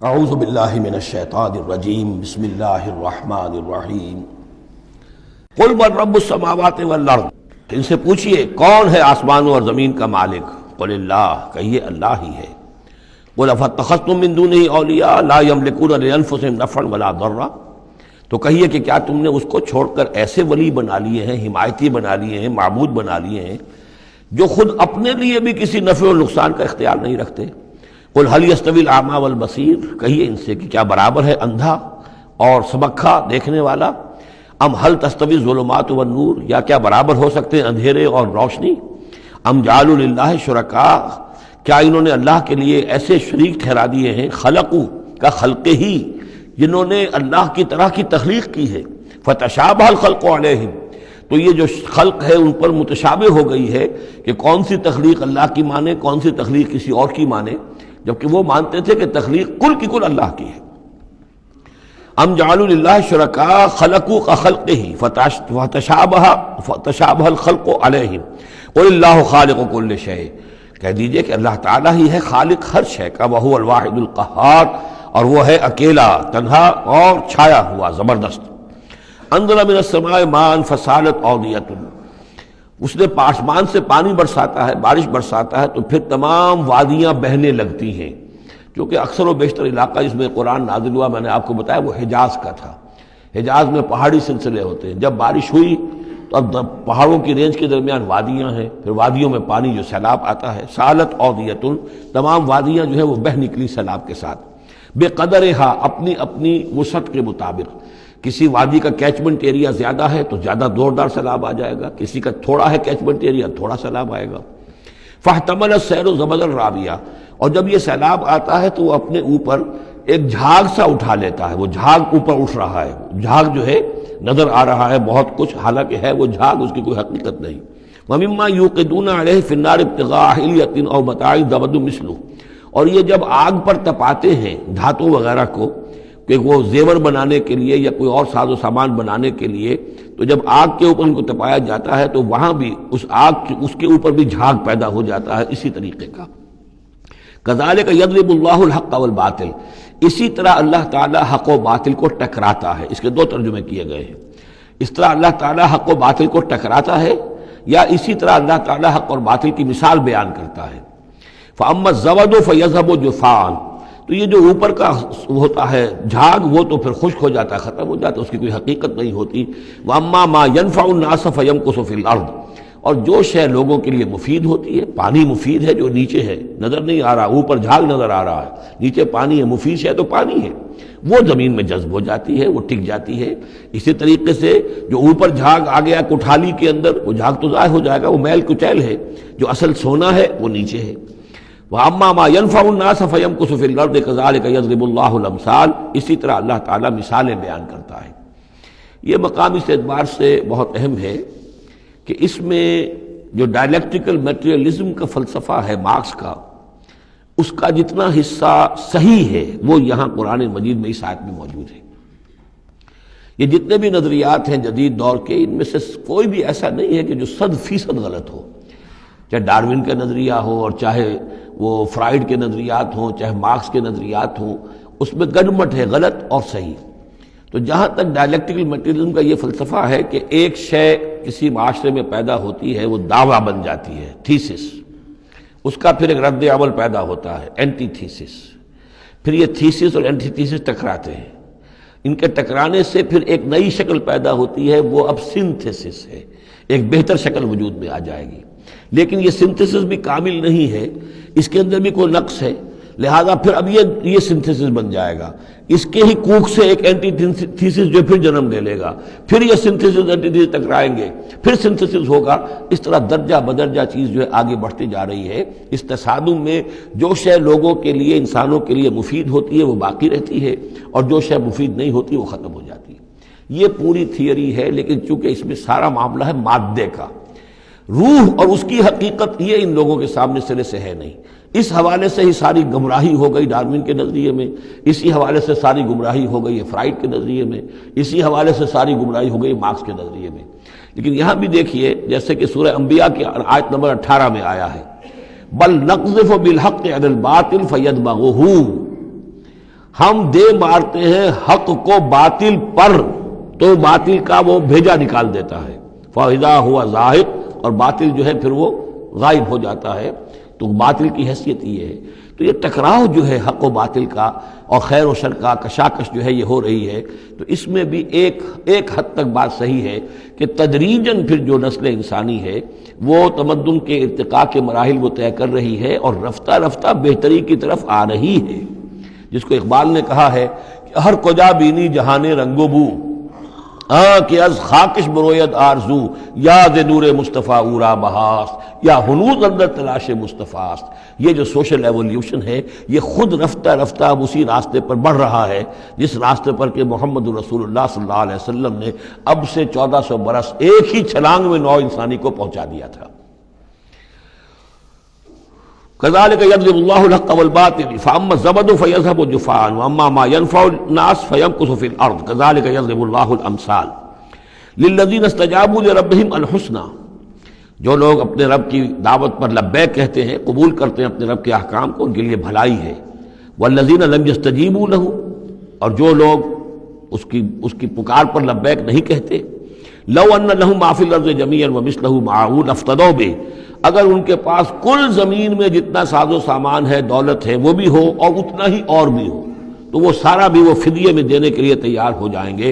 اعوذ باللہ من الشیطان الرجیم بسم اللہ الرحمن الرحیم قل من رب السماوات والارض، ان سے پوچھئے کون ہے آسمانوں اور زمین کا مالک؟ قل اللہ، کہیے اللہ ہی ہے۔ قل افاتخذتم من دونہ اولیاء لا یملکون لانفسہم نفعا ولا ضرا، تو کہیے کہ کیا تم نے اس کو چھوڑ کر ایسے ولی بنا لیے ہیں، حمایتی بنا لیے ہیں، معبود بنا لیے ہیں جو خود اپنے لیے بھی کسی نفع اور نقصان کا اختیار نہیں رکھتے؟ قل هل يستوي الاعمى والبصير، کہیے ان سے کہ کیا برابر ہے اندھا اور سبکھا دیکھنے والا؟ ام هل تستوي الظلمات والنور، یا کیا برابر ہو سکتے ہیں اندھیرے اور روشنی؟ ام جعلوا للہ شرکاء، کیا انہوں نے اللہ کے لیے ایسے شریک ٹھہرا دیے ہیں؟ خلقوا کا خلق ہی، جنہوں نے اللہ کی طرح کی تخلیق کی ہے۔ فتشابہ الخلق علیہم، تو یہ جو خلق ہے ان پر متشابہ ہو گئی ہے کہ کون سی تخلیق اللہ کی مانے، کون سی تخلیق کسی اور کی مانے، جبکہ وہ مانتے تھے کہ تخلیق کل کی کل اللہ کی ہے۔ ام جعلوا للہ شرکاء خلقوا كخلقہ فتشابہ الخلق علیہم قل اللہ خالق کل شیء، کہہ دیجئے کہ اللہ تعالیٰ ہی ہے خالق ہر شے کا، وہو الواحد القہار، اور وہ ہے اکیلا، تنہا اور چھایا ہوا زبردست۔ انزل من السماء ماء فسالت اودیۃ، اس نے آسمان سے پانی برساتا ہے، بارش برساتا ہے تو پھر تمام وادیاں بہنے لگتی ہیں، کیونکہ اکثر و بیشتر علاقہ جس میں قرآن نازل ہوا میں نے آپ کو بتایا وہ حجاز کا تھا۔ حجاز میں پہاڑی سلسلے ہوتے ہیں، جب بارش ہوئی تو اب پہاڑوں کی رینج کے درمیان وادیاں ہیں، پھر وادیوں میں پانی جو سیلاب آتا ہے، سالت اودیۃ، تمام وادیاں جو ہیں وہ بہہ نکلی سیلاب کے ساتھ، بے قدرہا، اپنی اپنی وسعت کے مطابق۔ کسی وادی کا کیچمنٹ ایریا زیادہ ہے تو زیادہ زوردار سیلاب آ جائے گا، کسی کا تھوڑا ہے کیچمنٹ ایریا، تھوڑا سیلاب آئے گا۔ فاحتمل السیل زبدا رابیہ، اور جب یہ سیلاب آتا ہے تو وہ اپنے اوپر ایک جھاگ سا اٹھا لیتا ہے، وہ جھاگ اوپر اٹھ رہا ہے، جھاگ جو ہے نظر آ رہا ہے بہت کچھ، حالانکہ ہے وہ جھاگ، اس کی کوئی حقیقت نہیں۔ ومما یوقدون علیہ فی النار ابتغاء حلیۃ او متاع زبد مثلہ، اور یہ جب آگ پر تپاتے ہیں دھاتوں وغیرہ کو کہ وہ زیور بنانے کے لیے یا کوئی اور ساز و سامان بنانے کے لیے، تو جب آگ کے اوپر ان کو تپایا جاتا ہے تو وہاں بھی اس کے اوپر بھی جھاگ پیدا ہو جاتا ہے اسی طریقے کا۔ کذالک یضرب اللہ الحق والباطل، اسی طرح اللہ تعالی حق و باطل کو ٹکراتا ہے۔ اس کے دو ترجمے کیے گئے ہیں، اس طرح اللہ تعالی حق و باطل کو ٹکراتا ہے، یا اسی طرح اللہ تعالی حق اور باطل کی مثال بیان کرتا ہے۔ فاما الزبد فیذهب جفاء، تو یہ جو اوپر کا ہوتا ہے جھاگ وہ تو پھر خشک ہو جاتا ہے، ختم ہو جاتا ہے، اس کی کوئی حقیقت نہیں ہوتی۔ واما ما ينفع الناس فيمكث في الارض، اور جو شے لوگوں کے لیے مفید ہوتی ہے، پانی مفید ہے جو نیچے ہے نظر نہیں آ رہا، اوپر جھاگ نظر آ رہا ہے، نیچے پانی ہے، مفید شے تو پانی ہے، وہ زمین میں جذب ہو جاتی ہے، وہ ٹک جاتی ہے۔ اسی طریقے سے جو اوپر جھاگ آ گیا کوٹھالی کے اندر، وہ جھاگ تو ضائع ہو جائے گا، وہ میل کچیل ہے، جو اصل سونا ہے وہ نیچے ہے۔ وَأَمَّا مَا يَنْفَعُ النَّاسَ فَيَمْكُثُ فِي الْأَرْضِ كَذَلِكَ يَضْرِبُ اللَّهُ الْأَمْثَالَ، اسی طرح اللہ تعالیٰ مثالیں بیان کرتا ہے۔ یہ مقام اس اعتبار سے بہت اہم ہے کہ اس میں جو ڈائلیکٹیکل میٹریلزم کا فلسفہ ہے مارکس کا، اس کا جتنا حصہ صحیح ہے وہ یہاں قرآن مجید میں اس آیت میں موجود ہے۔ یہ جتنے بھی نظریات ہیں جدید دور کے، ان میں سے کوئی بھی ایسا نہیں ہے کہ جو 100% غلط ہو، چاہے ڈارون کا نظریہ ہو اور چاہے وہ فرائیڈ کے نظریات ہوں، چاہے مارکس کے نظریات ہوں، اس میں گڈمٹ ہے غلط اور صحیح۔ تو جہاں تک ڈائلیکٹیکل میٹریلزم کا یہ فلسفہ ہے کہ ایک شے کسی معاشرے میں پیدا ہوتی ہے، وہ دعویٰ بن جاتی ہے، تھیسس، اس کا پھر ایک رد عمل پیدا ہوتا ہے، اینٹی تھیسس، پھر یہ تھیسس اور اینٹی تھیسس ٹکراتے ہیں، ان کے ٹکرانے سے پھر ایک نئی شکل پیدا ہوتی ہے، وہ اب سنتھیسس ہے، ایک بہتر شکل وجود میں آ جائے گی۔ لیکن یہ سنتھیسس بھی کامل نہیں ہے، اس کے اندر بھی کوئی نقص ہے، لہذا پھر اب یہ سنتھیسس بن جائے گا، اس کے ہی کوکھ سے ایک اینٹی تھیسس جو پھر جنم لے لے گا، پھر یہ سنتھیسس اینٹی تھیسس ٹکرائیں گے، پھر سنتھیسس ہوگا، اس طرح درجہ بدرجہ چیز جو ہے آگے بڑھتی جا رہی ہے۔ اس تصادم میں جو شے لوگوں کے لیے، انسانوں کے لیے مفید ہوتی ہے وہ باقی رہتی ہے، اور جو شے مفید نہیں ہوتی وہ ختم ہو جاتی ہے۔ یہ پوری تھیوری ہے، لیکن چونکہ اس میں سارا معاملہ ہے مادے کا، روح اور اس کی حقیقت یہ ان لوگوں کے سامنے سرے سے ہے نہیں۔ اس حوالے سے ہی ساری گمراہی ہو گئی ڈارون کے نظریے میں، اسی حوالے سے ساری گمراہی ہو گئی فرائیڈ کے نظریے میں، اسی حوالے سے ساری گمراہی ہو گئی مارکس کے نظریے میں۔ لیکن یہاں بھی دیکھیے جیسے کہ سورہ انبیاء کی آیت نمبر 18 میں آیا ہے، بل نقذف بالحق علی الباطل فیدمغہ، ہم دے مارتے ہیں حق کو باطل پر، تو باطل کا وہ بھیجا نکال دیتا ہے، فَإِذَا هُوَ زَاهِقٌ، اور باطل جو ہے پھر وہ غائب ہو جاتا ہے۔ تو باطل کی حیثیت یہ ہے۔ تو یہ ٹکراؤ جو ہے حق و باطل کا اور خیر و شر کا کشاکش جو ہے یہ ہو رہی ہے، تو اس میں بھی ایک حد تک بات صحیح ہے کہ تدریجاً پھر جو نسل انسانی ہے وہ تمدن کے ارتقاء کے مراحل وہ طے کر رہی ہے اور رفتہ رفتہ بہتری کی طرف آ رہی ہے، جس کو اقبال نے کہا ہے کہ ہر کجا بینی جہان رنگ و بو، کہ از خاکش بروید آرزو، یاد نور مصطفیٰ اورا بہاست، یا ہنوز اندر تلاش مصطفیٰ است۔ یہ جو سوشل ایولیوشن ہے یہ خود رفتہ رفتہ اب اسی راستے پر بڑھ رہا ہے جس راستے پر کہ محمد رسول اللہ صلی اللہ علیہ وسلم نے اب سے 1400 برس ایک ہی چھلانگ میں نوع انسانی کو پہنچا دیا تھا۔ كذلك يضرب الله الحق والباطل فاما الزبد فيذهب جفاء واما ما ينفع الناس فيمكث في الارض كذلك يضرب الله الامثال للذين استجابوا لربهم الحسنى، جو لوگ اپنے رب کی دعوت پر لبیک کہتے ہیں، قبول کرتے ہیں اپنے رب کے احکام کو، ان کے لیے بھلائی ہے۔ والذین لم یستجیبوا لہ، اور جو لوگ اس کی پکار پر لبیک نہیں کہتے، لو ان لہم ما فی الارض جمیعا ومثلہ معہ لافتدوا بہ، اگر ان کے پاس کل زمین میں جتنا ساز و سامان ہے، دولت ہے، وہ بھی ہو اور اتنا ہی اور بھی ہو، تو وہ سارا بھی وہ فدیے میں دینے کے لیے تیار ہو جائیں گے۔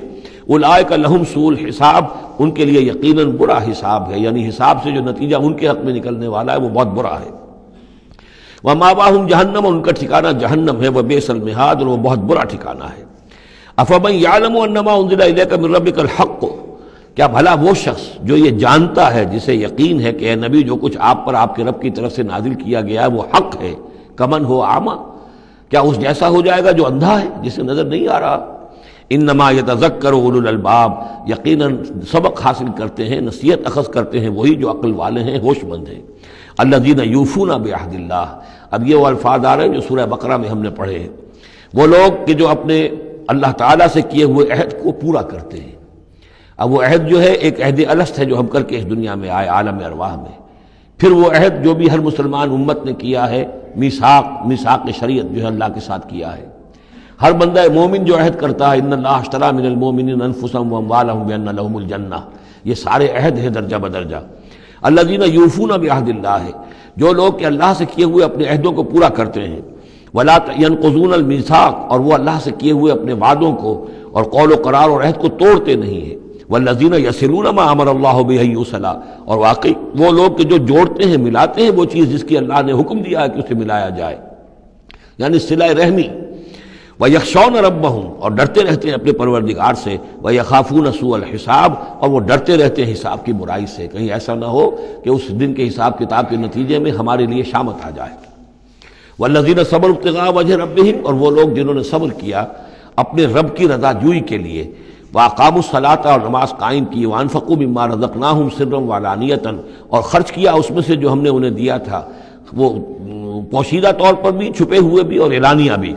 اولئک لہم سوء الحساب، ان کے لیے یقیناً برا حساب ہے، یعنی حساب سے جو نتیجہ ان کے حق میں نکلنے والا ہے وہ بہت برا ہے۔ ومأواہم جہنم، ان کا ٹھکانہ جہنم ہے، وبئس المہاد، اور وہ بہت برا ٹھکانہ ہے۔ افمن یعلم انما انزل الیک من ربک الحق، کیا بھلا وہ شخص جو یہ جانتا ہے، جسے یقین ہے کہ اے نبی جو کچھ آپ پر آپ کے رب کی طرف سے نازل کیا گیا ہے وہ حق ہے، کمن ہو اعمیٰ، کیا اس جیسا ہو جائے گا جو اندھا ہے، جسے نظر نہیں آ رہا۔ انما یتذکر اولو الالباب، یقیناً سبق حاصل کرتے ہیں، نصیحت اخذ کرتے ہیں وہی جو عقل والے ہیں، ہوش مند ہیں۔ الذین یوفون بعہد اللہ، اب یہ وہ الفاظ آ رہے ہیں جو سورہ بقرہ میں ہم نے پڑھے ہیں، وہ لوگ کہ جو اپنے اللہ تعالیٰ سے کیے ہوئے عہد کو پورا کرتے ہیں۔ اب وہ عہد جو ہے ایک عہد الست ہے جو ہم کر کے اس دنیا میں آئے عالم ارواح میں، پھر وہ عہد جو بھی ہر مسلمان امت نے کیا ہے، میثاق شریعت جو ہے اللہ کے ساتھ کیا ہے۔ ہر بندہ مومن جو عہد کرتا ہے، ان اللہ اشتری من المؤمنین انفسهم واموالهم بان لهم الجنہ، یہ سارے عہد ہیں درجہ بدرجہ۔ الذین یوفون بعہد اللہ، جو لوگ کہ اللہ سے کیے ہوئے اپنے عہدوں کو پورا کرتے ہیں، ولا ينقضون الميثاق، اور وہ اللہ سے کیے ہوئے اپنے وعدوں کو اور قول و قرار اور عہد کو توڑتے نہیں ہیں۔ والذین یصلون ما امر اللہ بہ ان یوصل، اور واقعی وہ لوگ کہ جو جوڑتے ہیں، ملاتے ہیں وہ چیز جس کی اللہ نے حکم دیا ہے کہ اسے ملایا جائے، یعنی صلہ رحمی۔ وَيَخْشَوْنَ رَبَّهُمْ، اور ڈرتے رہتے ہیں اپنے پروردگار سے، وَيَخَافُونَ سُوءَ الْحِسَابِ، اور وہ ڈرتے رہتے ہیں حساب کی برائی سے، کہیں ایسا نہ ہو کہ اس دن کے حساب کتاب کے نتیجے میں ہمارے لیے شامت آ جائے۔ وَالَّذِينَ صَبَرُوا ابْتِغَاءَ وَجْهِ رَبِّهِمْ، اور وہ لوگ جنہوں نے صبر کیا اپنے رب کی رضا جوئی کے لیے، وَأَقَامُوا الصَّلَاةَ، اور نماز قائم کی، وَأَنفَقُوا مِمَّا رَزَقْنَاهُمْ سِرًّا وَعَلَانِيَةً، اور خرچ کیا اس میں سے جو ہم نے انہیں دیا تھا، وہ پوشیدہ طور پر بھی، چھپے ہوئے بھی اور اعلانیہ بھی۔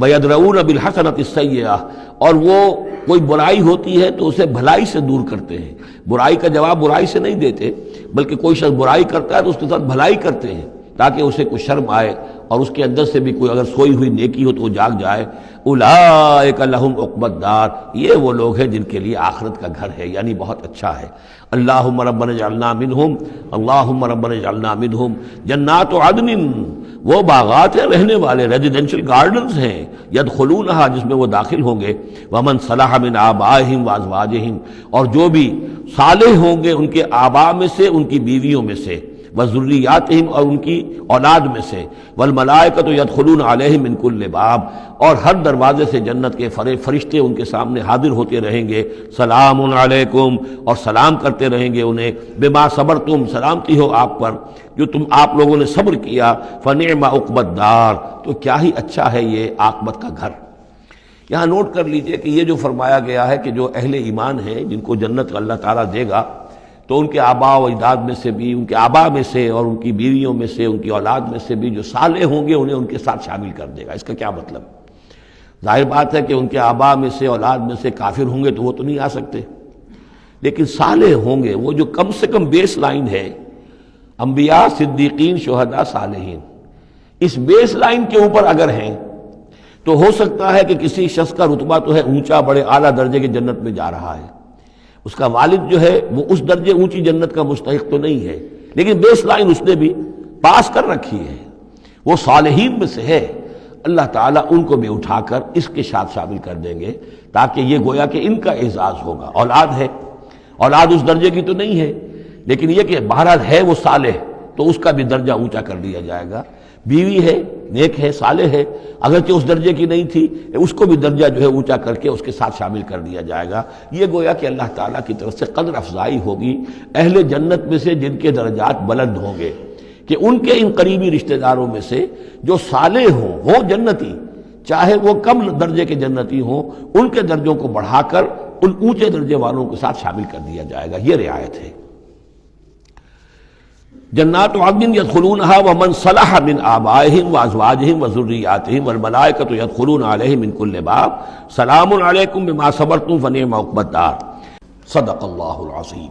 وَيَدْرَؤُونَ بِالْحَسَنَةِ السَّيِّئَةِ، اور وہ کوئی برائی ہوتی ہے تو اسے بھلائی سے دور کرتے ہیں، برائی کا جواب برائی سے نہیں دیتے، بلکہ کوئی شخص برائی کرتا ہے تو اس کے ساتھ بھلائی کرتے ہیں تاکہ اسے کوئی شرم آئے اور اس کے اندر سے بھی کوئی اگر سوئی ہوئی نیکی ہو تو وہ جاگ جائے۔ اولئک لہم عقبی الدار، یہ وہ لوگ ہیں جن کے لیے آخرت کا گھر ہے، یعنی بہت اچھا ہے۔ اللہم ربنا اجعلنا منہم، اللہم ربنا اجعلنا منہم۔ جنات عدن، وہ باغات ہیں رہنے والے، ریزیڈینشل گارڈنز ہیں، یدخلونہا، جس میں وہ داخل ہوں گے، ومن صلح من آبائہم وازواجہم، اور جو بھی صالح ہوں گے ان کے آباء میں سے، ان کی بیویوں میں سے، وذریاتہم، اور ان کی اولاد میں سے، والملائکۃ یدخلون علیہم من کل باب، اور ہر دروازے سے جنت کے فرشتے ان کے سامنے حاضر ہوتے رہیں گے، سلام علیکم، اور سلام کرتے رہیں گے انہیں، بما صبرتم، سلامتی ہو آپ پر جو آپ لوگوں نے صبر کیا، فنعم عقبی الدار، تو کیا ہی اچھا ہے یہ عاقبت کا گھر۔ یہاں نوٹ کر لیجئے کہ یہ جو فرمایا گیا ہے کہ جو اہل ایمان ہیں جن کو جنت اللہ تعالیٰ دے گا، تو ان کے آباء و اجداد میں سے بھی، ان کے آباء میں سے اور ان کی بیویوں میں سے، ان کی اولاد میں سے بھی جو صالح ہوں گے انہیں ان کے ساتھ شامل کر دے گا۔ اس کا کیا مطلب؟ ظاہر بات ہے کہ ان کے آباء میں سے، اولاد میں سے کافر ہوں گے تو وہ تو نہیں آ سکتے، لیکن صالح ہوں گے، وہ جو کم سے کم بیس لائن ہے، انبیاء، صدیقین، شہداء، صالحین، اس بیس لائن کے اوپر اگر ہیں تو ہو سکتا ہے کہ کسی شخص کا رتبہ تو ہے اونچا، بڑے اعلیٰ درجے کی جنت میں جا رہا ہے، اس کا والد جو ہے وہ اس درجے اونچی جنت کا مستحق تو نہیں ہے، لیکن بیس لائن اس نے بھی پاس کر رکھی ہے، وہ صالحین میں سے ہے، اللہ تعالیٰ ان کو بھی اٹھا کر اس کے ساتھ شامل کر دیں گے، تاکہ یہ گویا کہ ان کا اعزاز ہوگا۔ اولاد ہے، اولاد اس درجے کی تو نہیں ہے، لیکن یہ کہ بہرحال ہے وہ صالح، تو اس کا بھی درجہ اونچا کر دیا جائے گا۔ بیوی ہے، نیک ہے، صالح ہے، اگرچہ اس درجے کی نہیں تھی، اس کو بھی درجہ جو ہے اونچا کر کے اس کے ساتھ شامل کر دیا جائے گا۔ یہ گویا کہ اللہ تعالیٰ کی طرف سے قدر افزائی ہوگی اہل جنت میں سے جن کے درجات بلند ہوں گے، کہ ان کے ان قریبی رشتہ داروں میں سے جو صالح ہوں وہ جنتی، چاہے وہ کم درجے کے جنتی ہوں، ان کے درجوں کو بڑھا کر ان اونچے درجے والوں کے ساتھ شامل کر دیا جائے گا۔ یہ رعایت ہے۔ جنات عدن يدخلونها ومن صلح من آبائهم وازواجهم وذرياتهم والملائكة يدخلون عليهم من كل باب سلام عليكم بما صبرتم فنعم عقبى الدار۔ صدق اللہ العظیم۔